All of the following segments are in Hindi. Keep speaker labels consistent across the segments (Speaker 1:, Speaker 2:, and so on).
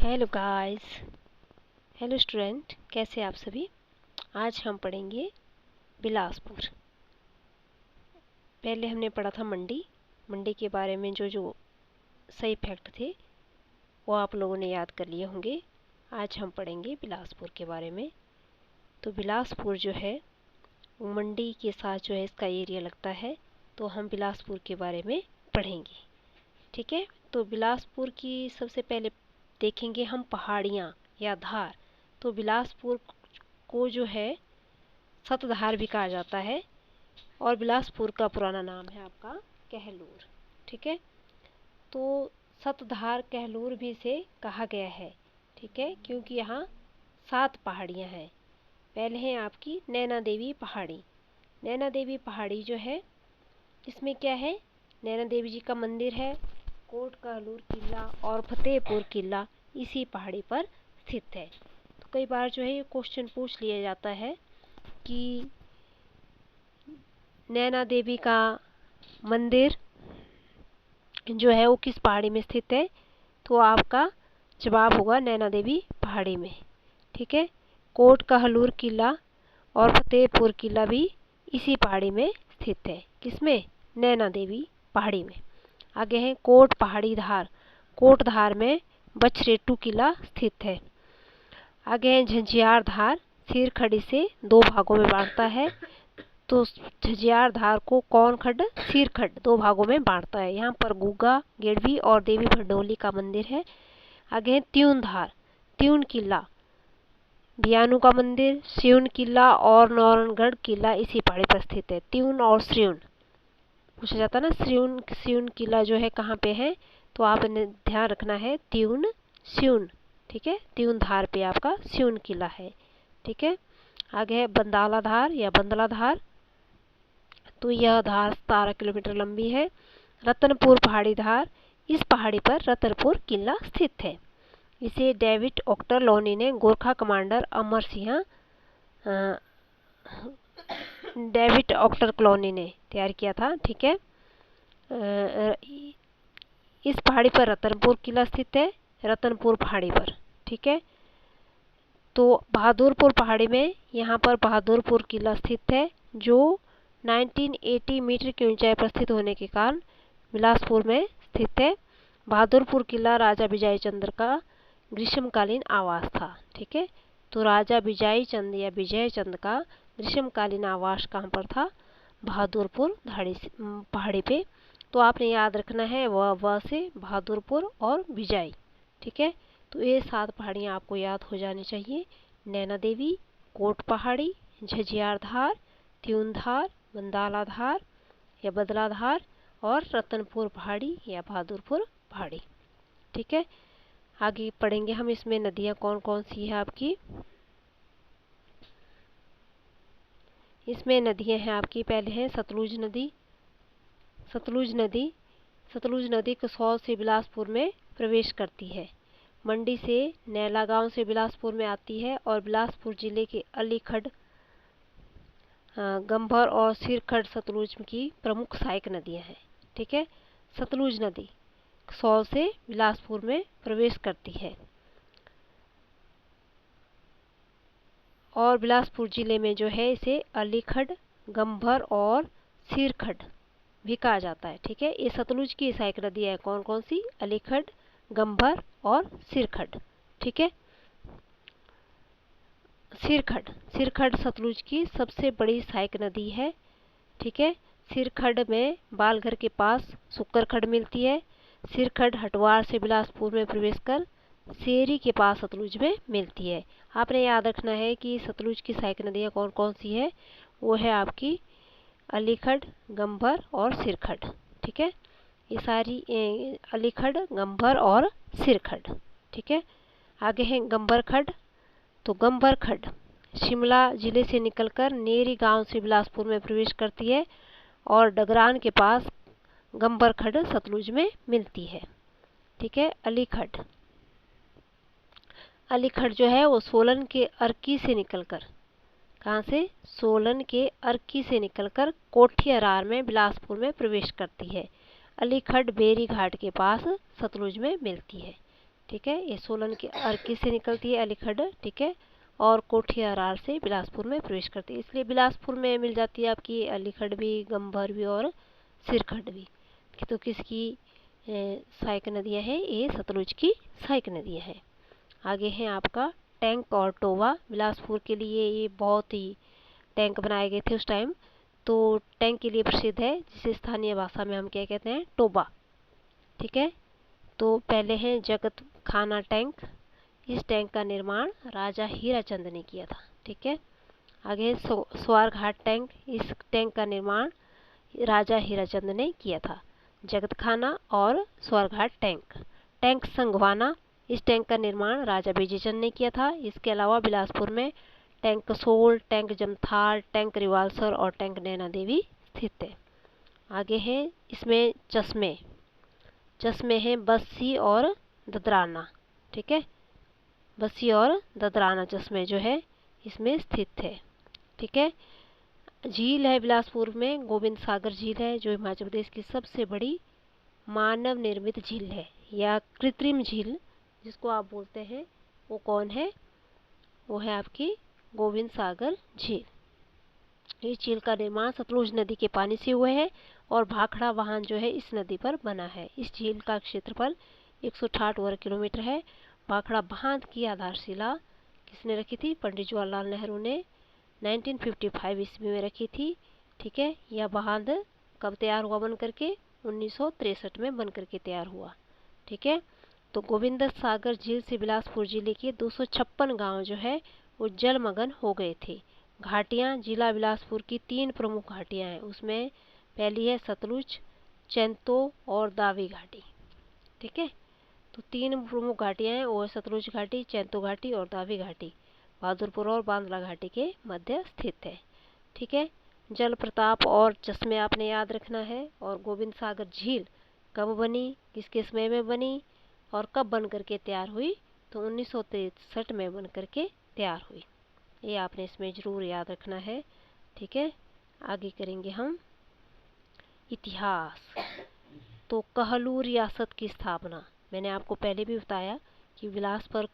Speaker 1: Hello guys. हेलो स्टूडेंट, कैसे आप सभी। आज हम पढ़ेंगे बिलासपुर। पहले हमने पढ़ा था मंडी के बारे में। जो जो सही फैक्ट थे वो आप लोगों ने याद कर लिए होंगे। आज हम पढ़ेंगे बिलासपुर के बारे में। तो बिलासपुर जो है वो मंडी के साथ जो है इसका एरिया लगता है। तो हम बिलासपुर के बारे में पढ़ेंगे, ठीक है। तो बिलासपुर की सबसे पहले देखेंगे हम पहाड़ियाँ या धार। तो बिलासपुर को जो है सतधार भी कहा जाता है और बिलासपुर का पुराना नाम है आपका कहलूर, ठीक है। तो सतधार कहलूर भी से कहा गया है, ठीक है, क्योंकि यहाँ 7 पहाड़ियाँ हैं। पहले है आपकी नैना देवी पहाड़ी। नैना देवी पहाड़ी जो है इसमें क्या है, नैना देवी जी का मंदिर है। कोट कहलूर किला और फतेहपुर किला इसी पहाड़ी पर स्थित है। तो कई बार जो है ये क्वेश्चन पूछ लिया जाता है कि नैना देवी का मंदिर जो है वो किस पहाड़ी में स्थित है। तो आपका जवाब होगा नैना देवी पहाड़ी में, ठीक है। कोट कहलूर किला और फतेहपुर किला भी इसी पहाड़ी में स्थित है। किसमें? नैना देवी पहाड़ी में। आगे है कोट पहाड़ी धार। कोट धार में बछरेटू किला स्थित है। आगे है झंझियार धार। सिरखड़ी से 2 भागों में बांटता है। तो झंझियार धार को कौन खड्ड? सिरखड्ड 2 भागों में बांटता है। यहाँ पर गुग्गा गेड़वी और देवी भडोली का मंदिर है। आगे है त्यून धार। त्यून किला बियानू का मंदिर, स्यून किला और नौरनगढ़ किला इसी पहाड़ी पर स्थित है। त्यून और स्यून पूछा जाता है ना। स्यून किला जो है कहाँ पे है, तो आपने ध्यान रखना है त्यून स्यून, ठीक है। त्यून धार पे आपका स्यून किला है, ठीक है। आगे है बंदाला धार या बंदला धार। तो यह धार 17 किलोमीटर लंबी है। रतनपुर पहाड़ी धार। इस पहाड़ी पर रतनपुर किला स्थित है। इसे डेविड ऑक्टरलोनी ने Gorkha commander Amar Singh David Ochterlony ने तैयार किया था, ठीक है। इस पहाड़ी पर रतनपुर किला स्थित है। रतनपुर पहाड़ी पर, ठीक है। तो बहादुरपुर पहाड़ी में यहाँ पर बहादुरपुर किला स्थित है, जो 1980 मीटर की ऊंचाई पर स्थित होने के कारण बिलासपुर में स्थित है। बहादुरपुर किला राजा बिजाई चंद्र का ग्रीष्मकालीन आवास था, ठीक है। तो राजा बिजाई चंद या विजय चंद का ग्रीष्मकालीन आवास कहाँ पर था? बहादुरपुर पहाड़ी पे। तो आपने याद रखना है व से बहादुरपुर और बिजाई, ठीक है। तो ये 7 पहाड़ियाँ आपको याद हो जानी चाहिए। नैना देवी, कोट पहाड़ी, झज्जियार धार, त्यून धार, बंदाला धार या बदला धार और रतनपुर पहाड़ी या बहादुरपुर पहाड़ी, ठीक है। आगे पढ़ेंगे हम इसमें नदियाँ कौन कौन सी है आपकी। इसमें नदियाँ हैं आपकी, पहले है सतलुज नदी। सतलुज नदी कसौल से बिलासपुर में प्रवेश करती है। मंडी से नैला गांव से बिलासपुर में आती है और बिलासपुर जिले के अलीखड़, गंभर और सिरखड़ सतलुज की प्रमुख सहायक नदियां हैं, ठीक है। सतलुज नदी कसौल से बिलासपुर में प्रवेश करती है और बिलासपुर जिले में जो है इसे अलीखड़, गंभर और सिरखड़ भी कहा जाता है, ठीक है। ये सतलुज की सहायक नदी है कौन कौन सी? अलीखड़, गंभर और सिरखड़, ठीक है। सिरखड़ सतलुज की सबसे बड़ी सहायक नदी है, ठीक है। सिरखड़ में बालघर के पास सुक्करखड़ मिलती है। सिरखड़ हटवार से बिलासपुर में प्रवेश कर सेरी के पास सतलुज में मिलती है। आपने याद रखना है कि सतलुज की सहायक नदियाँ कौन कौन सी है। वो है आपकी अलीखड़, गंभर और सिरखड़, ठीक है। ये सारी अलीखड़, गंभर और सिरखड़, ठीक है। आगे है गंभरखड़। तो गंभरखड़ शिमला जिले से निकलकर नेरी गांव से बिलासपुर में प्रवेश करती है और डगरान के पास गंभरखड़ सतलुज में मिलती है, ठीक है। अलीखड़ जो है वो सोलन के अर्की से निकलकर, कहाँ से? सोलन के अर्की से निकलकर कोठी अरार में बिलासपुर में प्रवेश करती है। अलीखड़ बेरी घाट के पास सतलुज में मिलती है, ठीक है। ये सोलन के अर्की से निकलती है अलीखड्ड, ठीक है, और कोठियारार से बिलासपुर में प्रवेश करती है। इसलिए बिलासपुर में मिल जाती है आपकी अलीखड्ड भी, गंभर भी और सिरखड्ड भी। तो किसकी सहायक नदियाँ हैं? ये सतलुज की सहायक नदियाँ हैं। आगे है आपका टैंक और टोबा। बिलासपुर के लिए ये बहुत ही टैंक बनाए गए थे उस टाइम। तो टैंक के लिए प्रसिद्ध है, जिसे स्थानीय भाषा में हम क्या कहते हैं? टोबा, ठीक है। तो पहले है जगत खाना टैंक। इस टैंक का निर्माण राजा हीराचंद ने किया था, ठीक है। आगे है स्वारघाट टैंक। इस टैंक का निर्माण राजा हीराचंद ने किया था। जगत खाना और स्वारघाट टैंक। टैंक संगवाना। इस टैंक का निर्माण राजा विजयचंद ने किया था। इसके अलावा बिलासपुर में tank Kasol, tank Jamthar, tank Rewalsar और टैंक नैना देवी स्थित है। आगे है इसमें चश्मे। चश्मे हैं बस्सी और ददराना, ठीक है। बस्सी और ददराना चश्मे जो है इसमें स्थित है, ठीक है। झील है बिलासपुर में, गोविंद सागर झील है, जो हिमाचल प्रदेश की सबसे बड़ी मानव निर्मित झील है, या कृत्रिम झील जिसको आप बोलते हैं। वो कौन है? वो है आपकी गोविंद सागर झील। इस झील का निर्माण सतलुज नदी के पानी से हुआ है और भाखड़ा वाहन जो है इस नदी पर बना है। इस झील का क्षेत्रफल 168 वर्ग किलोमीटर है। भाखड़ा बांध की आधारशिला किसने रखी थी? पंडित जवाहरलाल नेहरू ने 1955 ईस्वी में रखी थी, ठीक है। यह बांध कब तैयार हुआ बन करके? 1963 में बन करके तैयार हुआ, ठीक है। तो गोविंद सागर झील से बिलासपुर जिले के 256 गांव जो है वो जलमग्न हो गए थे। घाटियाँ जिला बिलासपुर की 3 प्रमुख घाटियाँ हैं। उसमें पहली है सतलुज, चैंतो और दावी घाटी, ठीक है। तो 3 प्रमुख घाटियाँ हैं, वो सतलुज घाटी, चैंतो घाटी और दावी घाटी। बहादुरपुर और बांदला घाटी के मध्य स्थित है, ठीक है। जल प्रताप और चश्मे आपने याद रखना है। और गोविंद सागर झील कब बनी, किसके समय में बनी और कब बन करके तैयार हुई? तो 1963 में बन करके तैयार हुई। ये आपने इसमें ज़रूर याद रखना है, ठीक है। आगे करेंगे हम इतिहास। तो कहलू रियासत की स्थापना, मैंने आपको पहले भी बताया कि बिलासपुर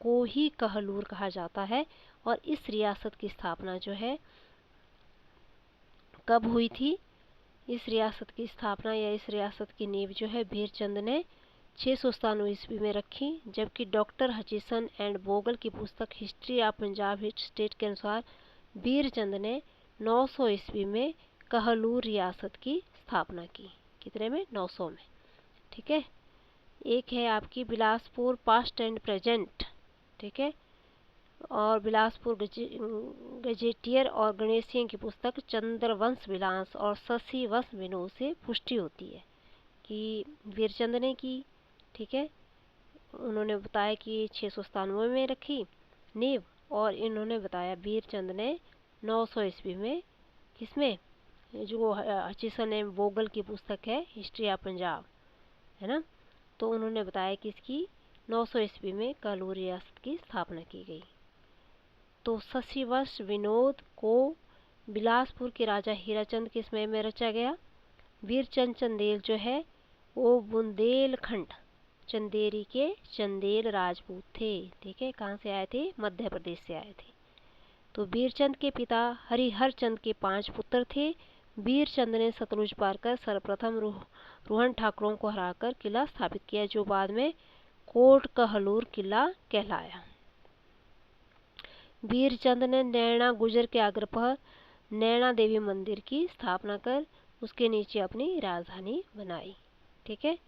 Speaker 1: को ही कहलूर कहा जाता है। और इस रियासत की स्थापना जो है कब हुई थी? इस रियासत की स्थापना या इस रियासत की नींव जो है भीरचंद ने 697 ईस्वी में रखी। जबकि डॉक्टर हचिसन एंड बोगल की पुस्तक हिस्ट्री ऑफ पंजाब स्टेट के अनुसार भीरचंद ने 900 ईस्वी में कहलूर रियासत की स्थापना की। कितने में? 900 में, ठीक है। एक है आपकी बिलासपुर पास्ट एंड प्रेजेंट, ठीक है। और बिलासपुर गजेटियर और गणेश सिंह की पुस्तक चंद्रवंश विलास और शशि वंश विनोद से पुष्टि होती है कि वीरचंद ने की, ठीक है। उन्होंने बताया कि 697 में रखी नींव, और इन्होंने बताया वीरचंद ने 900 ईस्वी में, किसमें? जो हचिसन एंड बोगल की पुस्तक है हिस्ट्री ऑफ पंजाब, है ना। तो उन्होंने बताया कि इसकी 900 ईस्वी में कहलूर रियासत की स्थापना की गई। तो शशिवंश विनोद को बिलासपुर के राजा हीराचंद के समय में रचा गया। वीरचंद चंदेल जो है वो बुंदेलखंड चंदेरी के चंदेल राजपूत थे, ठीक है। कहाँ से आए थे? मध्य प्रदेश से आए थे। तो वीरचंद के पिता हरिहर चंद के 5 पुत्र थे। वीरचंद ने सतलुज पार कर सर्वप्रथम रोहन ठाकुरों को हराकर किला स्थापित किया, जो बाद में कोट कहलूर किला कहलाया। वीरचंद ने नैना गुजर के आग्रह पर नैना देवी मंदिर की स्थापना कर उसके नीचे अपनी राजधानी बनाई, ठीक है।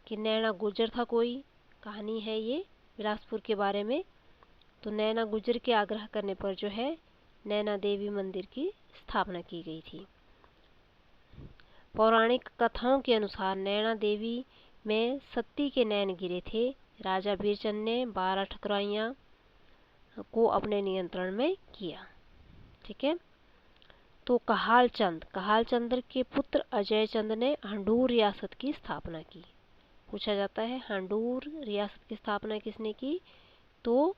Speaker 1: कि नैना गुजर था कोई, कहानी है ये बिलासपुर के बारे में। तो नैना गुजर के आग्रह करने पर जो है नैना देवी मंदिर की स्थापना की गई थी। पौराणिक कथाओं के अनुसार नैना देवी में सती के नैन गिरे थे। राजा वीरचंद ने 12 ठकुराइयाँ को अपने नियंत्रण में किया, ठीक है। तो कहालचंद्र के पुत्र अजय चंद ने हंडूर रियासत की स्थापना की। पूछा जाता है हंडूर रियासत की स्थापना किसने की? तो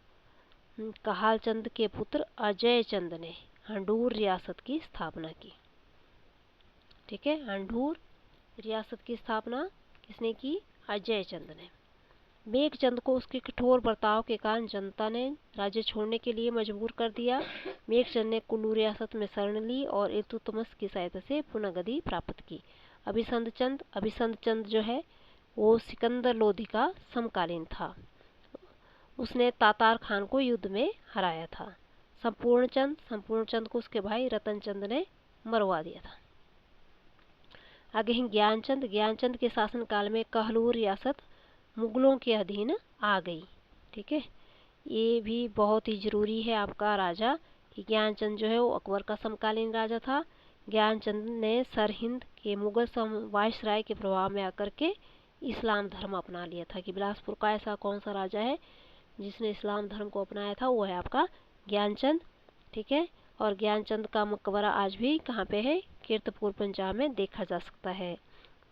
Speaker 1: कहालचंद के पुत्र अजय चंद ने हंडूर रियासत की स्थापना की, ठीक है। हंडूर रियासत की स्थापना किसने की? अजय चंद ने। मेघचंद को उसके कठोर बर्ताव के कारण जनता ने राज्य छोड़ने के लिए मजबूर कर दिया। मेघचंद ने कुल्लू रियासत में शरण ली और इल्तुतमिश की सहायता से पुनः गद्दी प्राप्त की। अभिसंध चंद जो है वो सिकंदर लोधी का समकालीन था। उसने तातार खान को युद्ध में हराया था। संपूर्ण चंद को उसके भाई रतन चंद ने मरवा दिया था। आगे हैं ज्ञानचंद के शासनकाल में कहलूर रियासत मुगलों के अधीन आ गई। ठीक है, ये भी बहुत ही जरूरी है आपका राजा कि ज्ञानचंद जो है वो अकबर का समकालीन राजा था। ज्ञानचंद ने सरहिंद के मुगल वायसराय के प्रभाव में आकर के इस्लाम धर्म अपना लिया था। कि बिलासपुर का ऐसा कौन सा राजा है जिसने इस्लाम धर्म को अपनाया था, वो है आपका ज्ञानचंद। ठीक है, और ज्ञानचंद का मकबरा आज भी कहाँ पे है, कीर्तपुर पंजाब में देखा जा सकता है।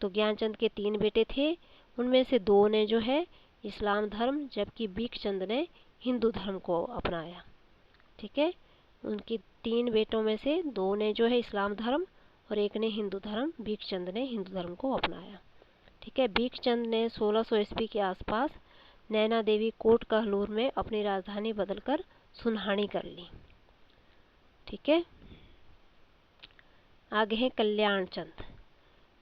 Speaker 1: तो ज्ञानचंद के 3 बेटे थे, उनमें से 2 ने जो है इस्लाम धर्म, जबकि बीकचंद ने हिंदू धर्म को अपनाया। ठीक है, उनके 3 बेटों में से 2 ने जो है इस्लाम धर्म और 1 ने हिंदू धर्म, बीकचंद ने हिंदू धर्म को अपनाया। ठीक है, बीकचंद ने 1600 ईस्वी के आसपास नैना देवी कोट कहलूर में अपनी राजधानी बदलकर सुनहानी कर ली। ठीक है, आगे है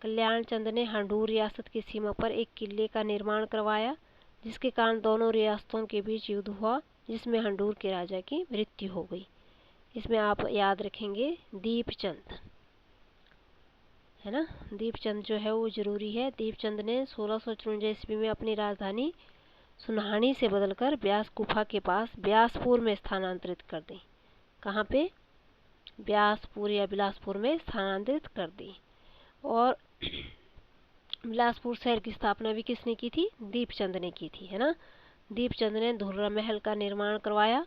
Speaker 1: कल्याण चंद ने हांडूर रियासत की सीमा पर एक किले का निर्माण करवाया, जिसके कारण दोनों रियासतों के बीच युद्ध हुआ, जिसमें हांडूर के राजा की मृत्यु हो गई। इसमें आप याद रखेंगे दीपचंद, है ना, दीपचंद जो है वो जरूरी है। दीपचंद ने 1654 ईस्वी में अपनी राजधानी सुनहानी से बदलकर ब्यास गुफा के पास ब्यासपुर में स्थानांतरित कर दी। कहाँ पे, ब्यासपुर या बिलासपुर में स्थानांतरित कर दी। और बिलासपुर शहर की स्थापना भी किसने की थी, दीपचंद ने की थी, है ना। दीपचंद ने धुर्रा महल का निर्माण करवाया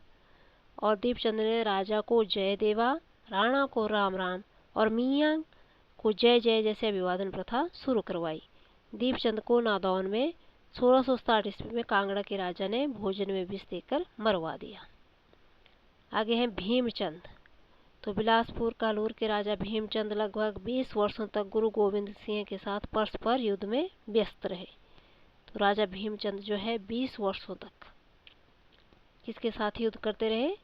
Speaker 1: और दीपचंद ने राजा को जय देवा, राणा को राम राम और मियाँ को जय जय जैसे अभिवादन प्रथा शुरू करवाई। दीपचंद को नादौन में 1660 ईस्वी में कांगड़ा के राजा ने भोजन में विष देकर मरवा दिया। आगे हैं भीमचंद। तो बिलासपुर कालूर के राजा भीमचंद लगभग 20 वर्षों तक गुरु गोविंद सिंह के साथ परस्पर युद्ध में व्यस्त रहे। तो राजा भीमचंद जो है 20 वर्षों तक किसके साथ युद्ध करते रहे,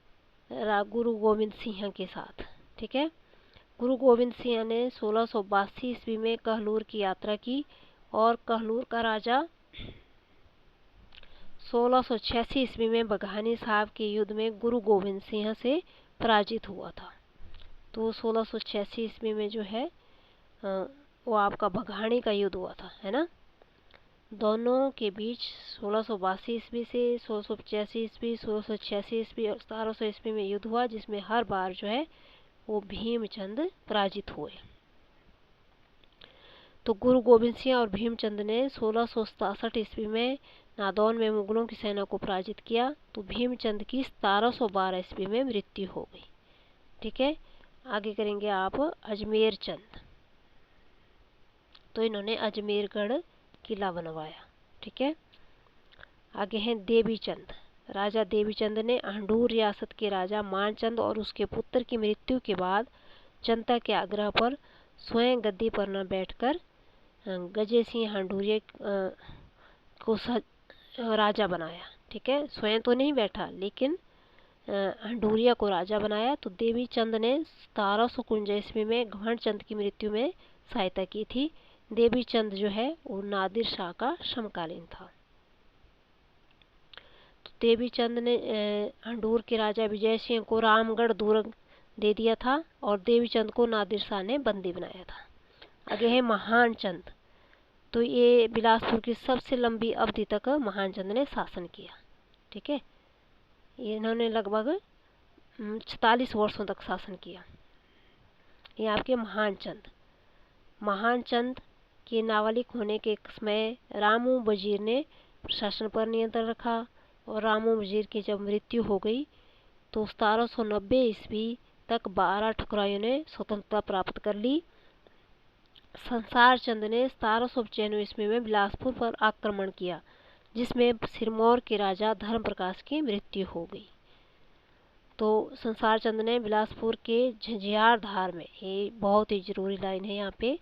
Speaker 1: गुरु गोविंद सिंह के साथ। ठीक है, गुरु गोविंद सिंह ने 1682 ईस्वी में कहलूर की यात्रा की और कहलूर का राजा 1686 ईस्वी में बघानी साहब के युद्ध में गुरु गोविंद सिंह से पराजित हुआ था। तो 1686 ईस्वी में जो है वो आपका बघानी का युद्ध हुआ था, है ना। दोनों के बीच 1682 ईस्वी से 1685 ईस्वी, 1686 ईस्वी और 1700 ईस्वी में युद्ध हुआ, जिसमें हर बार जो है वो भीमचंद पराजित हुए। तो गुरु गोविंद सिंह और भीमचंद ने 1667 ईस्वी में नादौन में मुगलों की सेना को पराजित किया। तो भीमचंद की 1712 ईस्वी में मृत्यु हो गई। ठीक है, आगे करेंगे आप अजमेर चंद। तो इन्होंने अजमेरगढ़ किला बनवाया। ठीक है, आगे हैं देवीचंद। राजा देवीचंद ने हांडूर रियासत के राजा मानचंद और उसके पुत्र की मृत्यु के बाद जनता के आग्रह पर स्वयं गद्दी पर न बैठकर गजे सिंह हांडूरिया को राजा बनाया। ठीक है, स्वयं तो नहीं बैठा लेकिन हांडूरिया को राजा बनाया। तो देवीचंद ने 1751 ईस्वी में घमंडचंद की मृत्यु में सहायता की थी। देवीचंद जो है वो नादिर शाह का समकालीन था। तो देवीचंद ने हांडूर के राजा विजय सिंह को रामगढ़ दुर्ग दे दिया था और देवीचंद को नादिर शाह ने बंदी बनाया था। आगे है महानचंद। तो ये बिलासपुर की सबसे लंबी अवधि तक महानचंद ने शासन किया। ठीक है, इन्होंने लगभग 46 वर्षों तक शासन किया। ये आपके महानचंद के नाबालिग होने के समय रामू वजीर ने प्रशासन पर नियंत्रण रखा और रामू वजीर की जब मृत्यु हो गई तो 1790 ईस्वी तक 12 ठकुराइयों ने स्वतंत्रता प्राप्त कर ली। संसार चंद ने 1795 ईस्वी में बिलासपुर पर आक्रमण किया, जिसमें सिरमौर के राजा धर्म प्रकाश की मृत्यु हो गई। तो संसार चंद ने बिलासपुर के झंझियार धार में, ये बहुत ही जरूरी लाइन है यहाँ पे,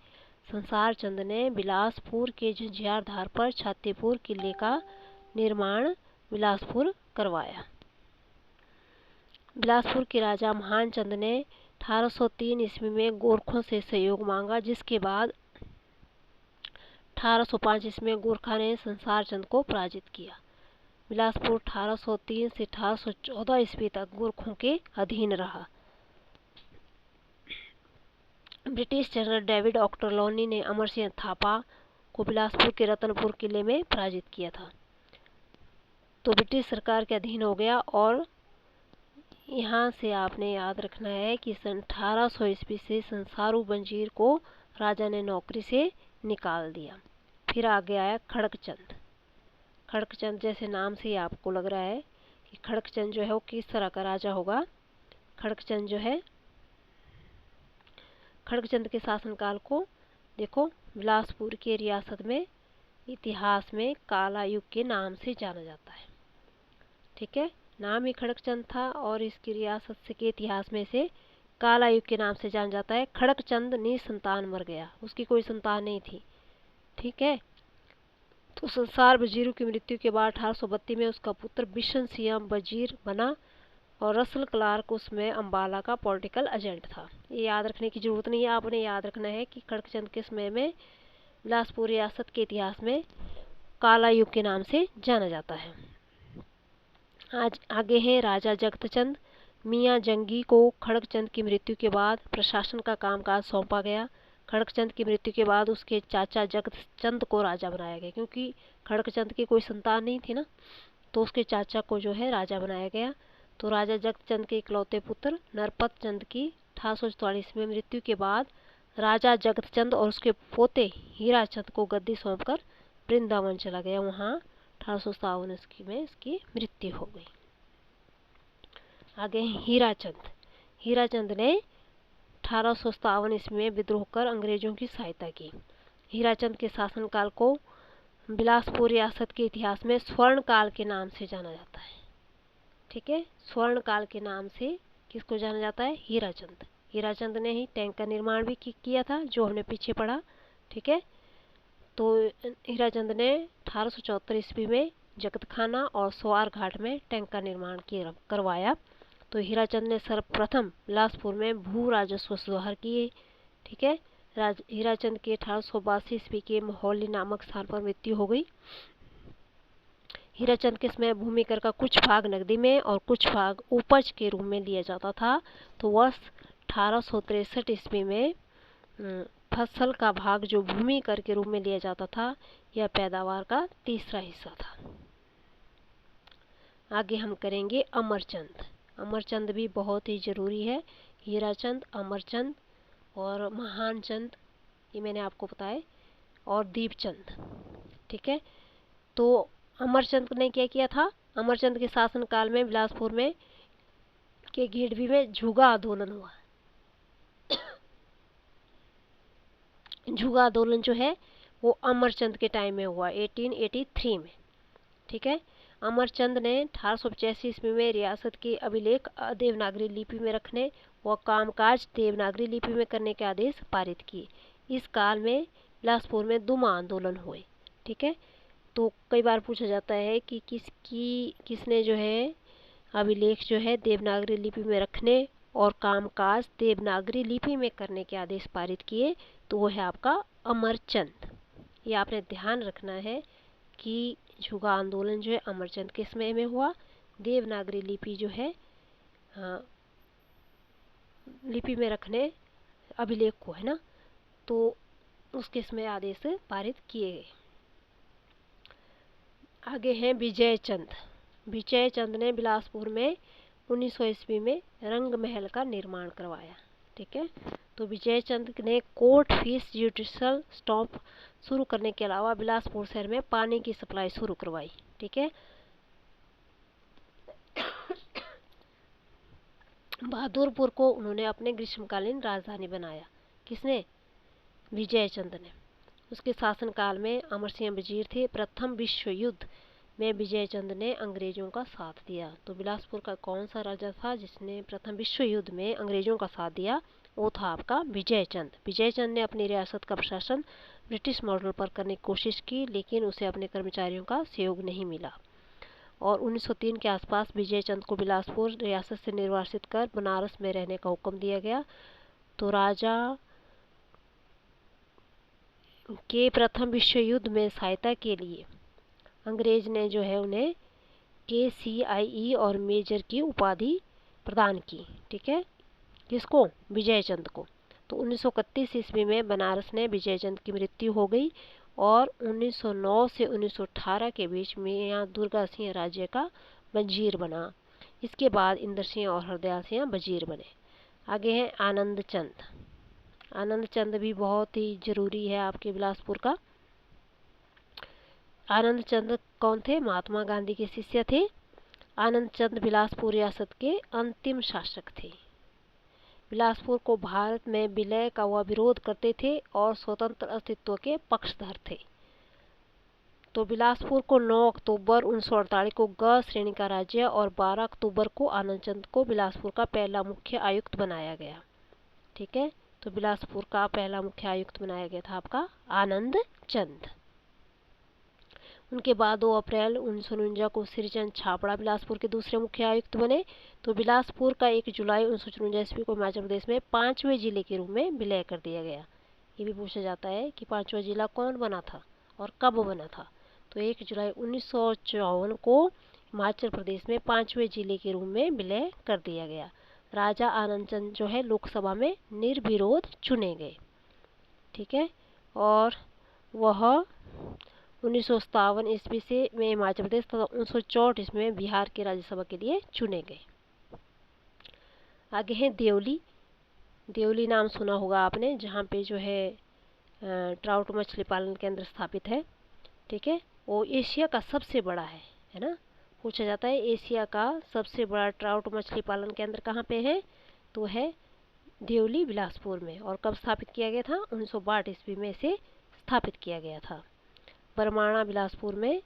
Speaker 1: संसार चंद ने बिलासपुर के झंझियार धार पर छातेपुर किले का निर्माण बिलासपुर करवाया। बिलासपुर के राजा महानचंद ने 1803 ईस्वी में गोरखों से सहयोग मांगा, जिसके बाद 1805 ईस्वी में गोरखा ने संसार चंद को पराजित किया। बिलासपुर 1803 से 1814 ईस्वी तक गोरखों के अधीन रहा। ब्रिटिश जनरल डेविड ऑक्टरलोनी ने अमर सिंह थापा को बिलासपुर के रतनपुर किले में पराजित किया था, तो ब्रिटिश सरकार के अधीन हो गया। और यहाँ से आपने याद रखना है कि सन 1800 ईस्वी से संसारू वजीर को राजा ने नौकरी से निकाल दिया। फिर आगे आया खड़कचंद। खड़कचंद जैसे नाम से ही आपको लग रहा है कि खड़कचंद जो है वो किस तरह का राजा होगा। खड़कचंद जो है, खड़कचंद के शासनकाल को देखो बिलासपुर के रियासत में इतिहास में काला युग के नाम से जाना जाता है। ठीक है, नाम ही खड़कचंद था और इसकी रियासत से के इतिहास में से काला युग के नाम से जाना जाता है। खड़कचंद निसंतान मर गया, उसकी कोई संतान नहीं थी। ठीक है, तो संसार वजीरों की मृत्यु के बाद 1832 में उसका पुत्र बिशन सिंह वजीर बना और रसल क्लार्क उसमें अम्बाला का पॉलिटिकल एजेंट था। ये याद रखने की जरूरत नहीं है, आपने याद रखना है कि खड़कचंद के समय में बिलासपुर रियासत के इतिहास में काला युग के नाम से जाना जाता है। आज आगे है राजा जगतचंद। मियाँ जंगी को खड़कचंद की मृत्यु के बाद प्रशासन का कामकाज सौंपा गया। खड़कचंद की मृत्यु के बाद उसके चाचा जगतचंद को राजा बनाया गया, क्योंकि खड़कचंद की कोई संतान नहीं थी ना, तो उसके चाचा को जो है राजा बनाया गया। तो राजा जगतचंद के इकलौते पुत्र नरपत चंद की 1844 में मृत्यु के बाद राजा जगतचंद और उसके पोते हीराचंद को गद्दी सौंपकर वृंदावन चला गया। वहाँ 1857 ईस्वी में इसकी मृत्यु हो गई। आगे हीराचंद। हीराचंद ने 1857 ईस्वी में विद्रोह कर अंग्रेजों की सहायता की। हीराचंद के शासनकाल को बिलासपुर रियासत के इतिहास में स्वर्ण काल के नाम से जाना जाता है। ठीक है, स्वर्ण काल के नाम से किसको जाना जाता है? हीराचंद। हीराचंद ने ही टैंक का निर्माण भी किया था, जो हमने पीछे पढ़ा। ठीक है, तो हीराचंद ने 1874 ईस्वी में जगतखाना और सवार घाट में टैंक का निर्माण करवाया। तो हीराचंद ने सर्वप्रथम बिलासपुर में भू राजस्व सुधार किए। ठीक है, हीराचंद के 1882 ईस्वी के मोहल्ली नामक स्थान पर मृत्यु हो गई। हीराचंद के समय भूमि कर का कुछ भाग नकदी में और कुछ भाग उपज के रूप में लिया जाता था। तो वर्ष 1863 ईस्वी में फसल का भाग जो भूमि कर के रूप में लिया जाता था, यह पैदावार का तीसरा हिस्सा था। आगे हम करेंगे अमरचंद। अमरचंद भी बहुत ही जरूरी है। हीराचंद, अमरचंद और महानचंद, ये मैंने आपको बताया, और दीपचंद। ठीक है, तो अमरचंद ने क्या किया था? अमरचंद के शासनकाल में बिलासपुर में के घेडवी में झुगा आंदोलन हुआ। झुगा आंदोलन जो है वो अमरचंद के टाइम में हुआ, 1883 में। ठीक है, अमरचंद ने 1885 ईस्वी में रियासत के अभिलेख देवनागरी लिपि में रखने व कामकाज देवनागरी लिपि में करने के आदेश पारित किए। इस काल में बिलासपुर में दुमा आंदोलन हुए। ठीक है, तो कई बार पूछा जाता है कि किसने जो है अभिलेख जो है देवनागरी लिपि में रखने और कामकाज देवनागरी लिपि में करने के आदेश पारित किए, तो वो है आपका अमरचंद। ये आपने ध्यान रखना है कि झुगा आंदोलन जो है अमरचंद के समय में हुआ। देवनागरी लिपि जो है लिपि में रखने अभिलेख को, है ना, तो उसके समय आदेश पारित किए गए। आगे हैं विजयचंद। विजयचंद ने बिलासपुर में 1900 ईस्वी में रंग महल का निर्माण करवाया। ठीक है, तो विजयचंद ने कोर्ट फीस जुडिशल स्टॉप शुरू करने के अलावा बिलासपुर शहर में पानी की सप्लाई शुरू करवाई। ठीक है, बहादुरपुर को उन्होंने अपने ग्रीष्मकालीन राजधानी बनाया। किसने? विजयचंद ने। उसके शासनकाल में अमर सिंह वजीर थे। प्रथम विश्व युद्ध में विजयचंद ने अंग्रेजों का साथ दिया। तो बिलासपुर का कौन सा राजा था जिसने प्रथम विश्व युद्ध में अंग्रेजों का साथ दिया? वो था आपका विजयचंद। विजयचंद ने अपनी रियासत का प्रशासन ब्रिटिश मॉडल पर करने की कोशिश की, लेकिन उसे अपने कर्मचारियों का सहयोग नहीं मिला और 1903 के आसपास विजय चंद को बिलासपुर रियासत से निर्वासित कर बनारस में रहने का हुक्म दिया गया। तो राजा के प्रथम विश्व युद्ध में सहायता के लिए अंग्रेज ने जो है उन्हें KCIE और मेजर की उपाधि प्रदान की। ठीक है, किसको? विजय चंद को। तो 1931 ईस्वी में बनारस में विजय चंद की मृत्यु हो गई और 1909 से 1918 के बीच मियाँ दुर्गा सिंह राज्य का वजीर बना। इसके बाद इंदर सिंह और हरदयाल सिंह वजीर बने। आगे है आनंद चंद। आनंद चंद भी बहुत ही जरूरी है आपके बिलासपुर का। आनंद चंद कौन थे? महात्मा गांधी के शिष्य थे। आनंद चंद बिलासपुर रियासत के अंतिम शासक थे। बिलासपुर को भारत में विलय का वह विरोध करते थे और स्वतंत्र अस्तित्व के पक्षधर थे। तो बिलासपुर को 9 अक्टूबर 1948 को ग श्रेणी का राज्य और 12 अक्टूबर को आनंद चंद को बिलासपुर का पहला मुख्य आयुक्त बनाया गया। ठीक है, तो बिलासपुर का पहला मुख्य आयुक्त बनाया गया था आपका आनंद चंद। उनके बाद 2 अप्रैल 1949 को श्रीचंद छापड़ा बिलासपुर के दूसरे मुख्य आयुक्त बने। तो बिलासपुर का 1 जुलाई 1954 ईस्वी को हिमाचल प्रदेश में 5वें जिले के रूप में विलय कर दिया गया। ये भी पूछा जाता है कि 5वां जिला कौन बना था और कब बना था। तो 1 जुलाई 1954 को हिमाचल प्रदेश में 5वें जिले के रूप में विलय कर दिया गया। राजा आनंद चंद जो है लोकसभा में निर्विरोध चुने गए। ठीक है, और वह 1957 ईस्वी से में हिमाचल प्रदेश तथा 1964 ईस्वी में बिहार के राज्यसभा के लिए चुने गए। आगे है देवली। देवली नाम सुना होगा आपने, जहाँ पे जो है ट्राउट मछली पालन केंद्र स्थापित है। ठीक है, वो एशिया का सबसे बड़ा है ना। पूछा जाता है एशिया का सबसे बड़ा ट्राउट मछली पालन केंद्र कहाँ पे है? तो है देवली बिलासपुर में। और कब स्थापित किया गया था? 1962 ईस्वी में इसे स्थापित किया गया था। बरमाणा बिलासपुर में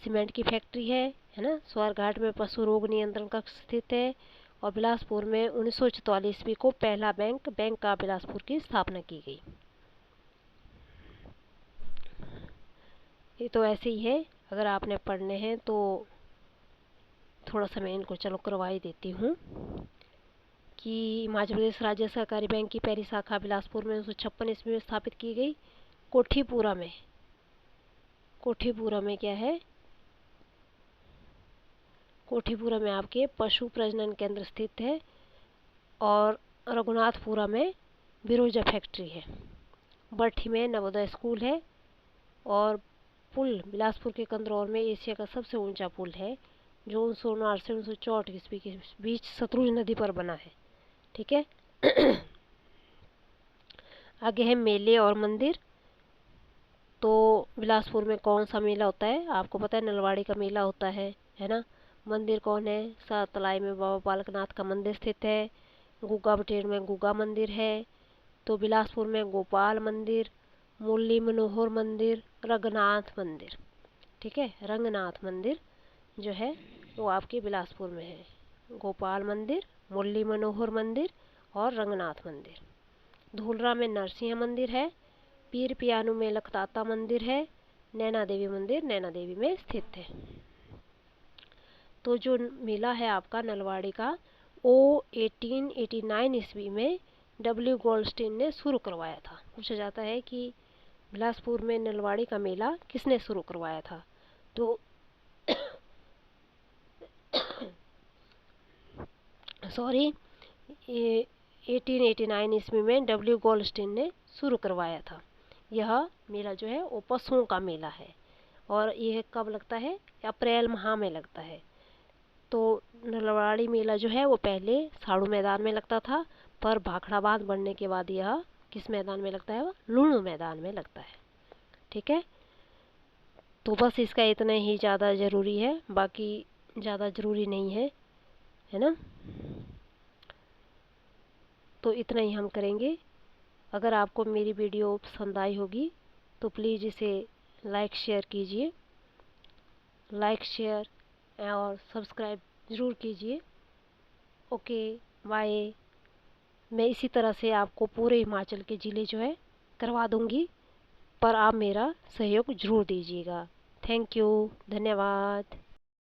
Speaker 1: सीमेंट की फैक्ट्री है ना। स्वारघाट में पशु रोग नियंत्रण कक्ष स्थित है। और बिलासपुर में 1944 ईस्वी को पहला बैंक ऑफ बिलासपुर की स्थापना की गई। ये तो ऐसे ही है, अगर आपने पढ़ने हैं तो थोड़ा सा मैं इनको चलो करवा ही देती हूँ कि हिमाचल प्रदेश राज्य सहकारी बैंक की पहली शाखा बिलासपुर में 1956 ईस्वी में स्थापित की गई। कोठीपुरा में क्या है? कोठीपुरा में आपके पशु प्रजनन केंद्र स्थित है। और रघुनाथपुरा में बिरोजा फैक्ट्री है। बट्ठी में नवोदय स्कूल है। और पुल बिलासपुर के कंदरौर में एशिया का सबसे ऊंचा पुल है, जो 1959 से 1964 ईस्वी के बीच सतलुज नदी पर बना है। ठीक है। आगे है मेले और मंदिर। तो बिलासपुर में कौन सा मेला होता है? आपको पता है नलवाड़ी का मेला होता है ना। मंदिर कौन है? सातलाई में बाबा बालकनाथ का मंदिर स्थित है। गुग्गा बटेर में गुग्गा मंदिर है। तो बिलासपुर में गोपाल मंदिर, मुरली मनोहर मंदिर, रंगनाथ मंदिर। ठीक है, रंगनाथ मंदिर जो है वो आपके बिलासपुर में है। गोपाल मंदिर, मुरली मनोहर मंदिर और रंगनाथ मंदिर। धूलरा में नरसिंह मंदिर है। पीर पियानू में लखदाता मंदिर है। नैना देवी मंदिर नैना देवी में स्थित है। तो जो मेला है आपका नलवाड़ी का, वो 1889 ईस्वी में W गोल्डस्टीन ने शुरू करवाया था। पूछा जाता है कि बिलासपुर में नलवाड़ी का मेला किसने शुरू करवाया था? तो सॉरी 1889 ईस्वी में W गोल्डस्टीन ने शुरू करवाया था। यह मेला जो है वो पशुओं का मेला है और यह कब लगता है? अप्रैल माह में लगता है। तो नलवाड़ी मेला जो है वो पहले साड़ू मैदान में लगता था, पर भाखड़ाबाद बनने के बाद यह किस मैदान में लगता है? वह लुणु मैदान में लगता है। ठीक है, तो बस इसका इतना ही ज़्यादा ज़रूरी है, बाकी ज़्यादा ज़रूरी नहीं है ना। तो इतना ही हम करेंगे। अगर आपको मेरी वीडियो पसंद आई होगी तो प्लीज़ इसे लाइक शेयर कीजिए, लाइक शेयर और सब्सक्राइब ज़रूर कीजिए। Okay, bye. मैं इसी तरह से आपको पूरे हिमाचल के ज़िले जो है करवा दूँगी। पर आप मेरा सहयोग ज़रूर दीजिएगा। थैंक यू, धन्यवाद।